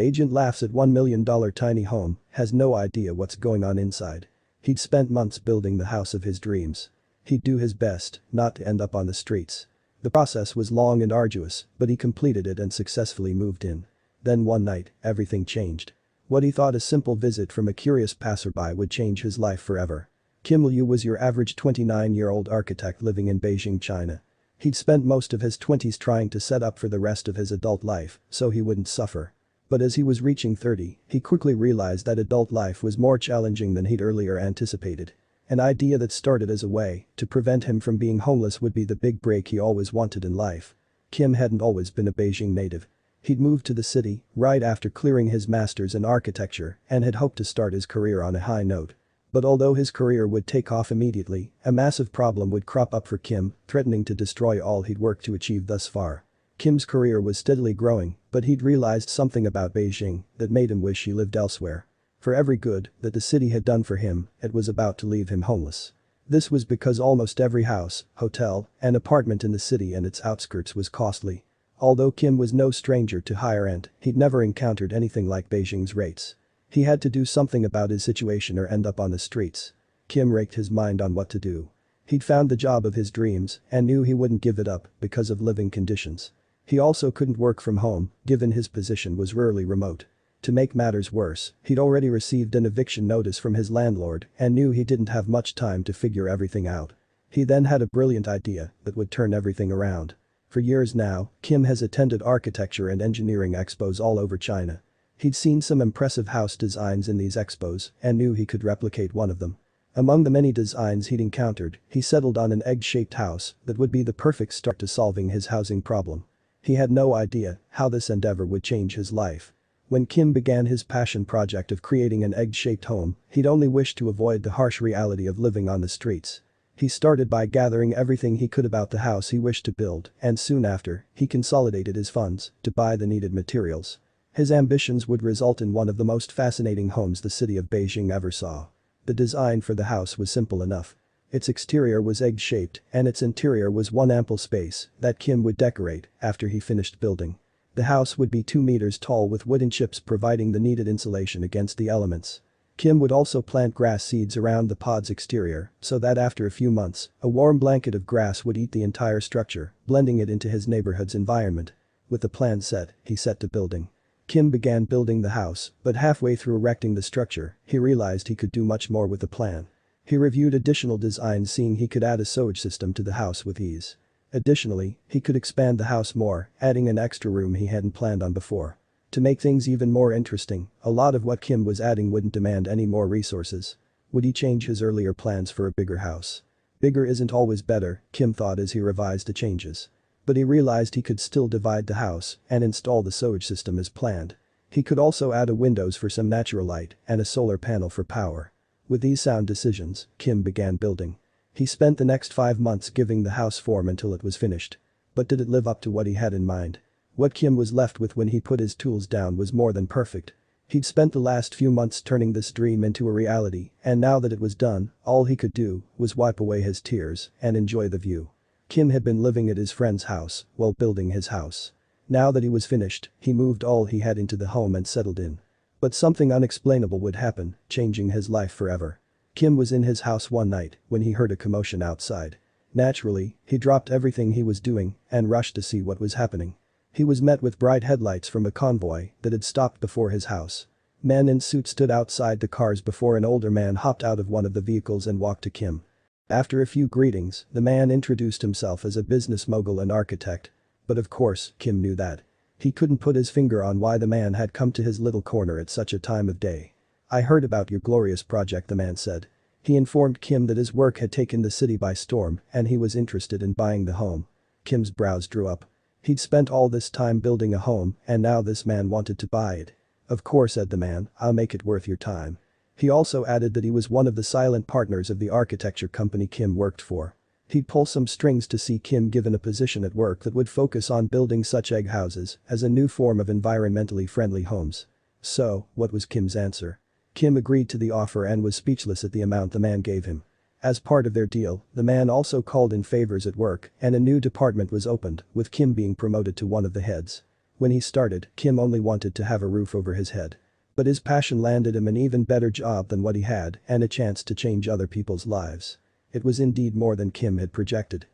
Agent laughs at $1 million tiny home, has no idea what's going on inside. He'd spent months building the house of his dreams. He'd do his best not to end up on the streets. The process was long and arduous, but he completed it and successfully moved in. Then one night, everything changed. What he thought a simple visit from a curious passerby would change his life forever. Kim Liu was your average 29-year-old architect living in Beijing, China. He'd spent most of his 20s trying to set up for the rest of his adult life so he wouldn't suffer. But as he was reaching 30, he quickly realized that adult life was more challenging than he'd earlier anticipated. An idea that started as a way to prevent him from being homeless would be the big break he always wanted in life. Kim hadn't always been a Beijing native. He'd moved to the city right after clearing his master's in architecture and had hoped to start his career on a high note. But although his career would take off immediately, a massive problem would crop up for Kim, threatening to destroy all he'd worked to achieve thus far. Kim's career was steadily growing, but he'd realized something about Beijing that made him wish he lived elsewhere. For every good that the city had done for him, it was about to leave him homeless. This was because almost every house, hotel, and apartment in the city and its outskirts was costly. Although Kim was no stranger to higher end, he'd never encountered anything like Beijing's rates. He had to do something about his situation or end up on the streets. Kim raked his mind on what to do. He'd found the job of his dreams and knew he wouldn't give it up because of living conditions. He also couldn't work from home, given his position was rarely remote. To make matters worse, he'd already received an eviction notice from his landlord and knew he didn't have much time to figure everything out. He then had a brilliant idea that would turn everything around. For years now, Kim has attended architecture and engineering expos all over China. He'd seen some impressive house designs in these expos and knew he could replicate one of them. Among the many designs he'd encountered, he settled on an egg-shaped house that would be the perfect start to solving his housing problem. He had no idea how this endeavor would change his life. When Kim began his passion project of creating an egg-shaped home, he'd only wished to avoid the harsh reality of living on the streets. He started by gathering everything he could about the house he wished to build, and soon after, he consolidated his funds to buy the needed materials. His ambitions would result in one of the most fascinating homes the city of Beijing ever saw. The design for the house was simple enough. Its exterior was egg-shaped and its interior was one ample space that Kim would decorate after he finished building. The house would be 2 meters tall with wooden chips providing the needed insulation against the elements. Kim would also plant grass seeds around the pod's exterior so that after a few months, a warm blanket of grass would eat the entire structure, blending it into his neighborhood's environment. With the plan set, he set to building. Kim began building the house, but halfway through erecting the structure, he realized he could do much more with the plan. He reviewed additional designs seeing he could add a sewage system to the house with ease. Additionally, he could expand the house more, adding an extra room he hadn't planned on before. To make things even more interesting, a lot of what Kim was adding wouldn't demand any more resources. Would he change his earlier plans for a bigger house? Bigger isn't always better, Kim thought as he revised the changes. But he realized he could still divide the house and install the sewage system as planned. He could also add a windows for some natural light and a solar panel for power. With these sound decisions, Kim began building. He spent the next 5 months giving the house form until it was finished. But did it live up to what he had in mind? What Kim was left with when he put his tools down was more than perfect. He'd spent the last few months turning this dream into a reality, and now that it was done, all he could do was wipe away his tears and enjoy the view. Kim had been living at his friend's house while building his house. Now that he was finished, he moved all he had into the home and settled in. But something unexplainable would happen, changing his life forever. Kim was in his house one night when he heard a commotion outside. Naturally, he dropped everything he was doing and rushed to see what was happening. He was met with bright headlights from a convoy that had stopped before his house. Men in suits stood outside the cars before an older man hopped out of one of the vehicles and walked to Kim. After a few greetings, the man introduced himself as a business mogul and architect. But of course, Kim knew that. He couldn't put his finger on why the man had come to his little corner at such a time of day. "I heard about your glorious project," the man said. He informed Kim that his work had taken the city by storm and he was interested in buying the home. Kim's brows drew up. He'd spent all this time building a home and now this man wanted to buy it. "Of course," said the man, "I'll make it worth your time." He also added that he was one of the silent partners of the architecture company Kim worked for. He'd pull some strings to see Kim given a position at work that would focus on building such egg houses as a new form of environmentally friendly homes. So, what was Kim's answer? Kim agreed to the offer and was speechless at the amount the man gave him. As part of their deal, the man also called in favors at work and a new department was opened, with Kim being promoted to one of the heads. When he started, Kim only wanted to have a roof over his head. But his passion landed him an even better job than what he had and a chance to change other people's lives. It was indeed more than Kim had projected.